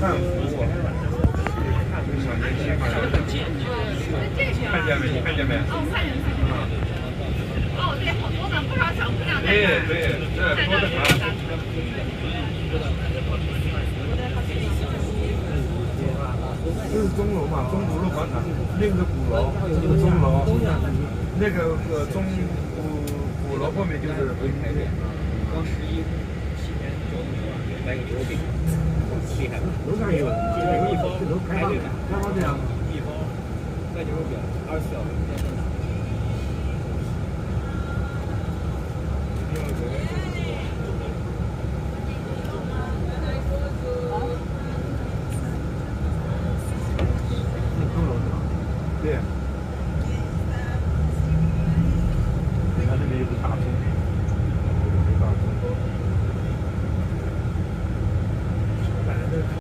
汉服，小年轻嘛，看见没？你看见没？哦，看见了。哦，对，好多呢，不少小姑娘在对对，这多的很。这是钟楼嘛，钟鼓楼广场，那个是鼓楼，这个钟楼，那个钟鼓楼后面就是回民街。刚11、7天9来个牛饼，厉害！楼上也有，一包开对的，开包这样，一包卖牛肉饼24小时。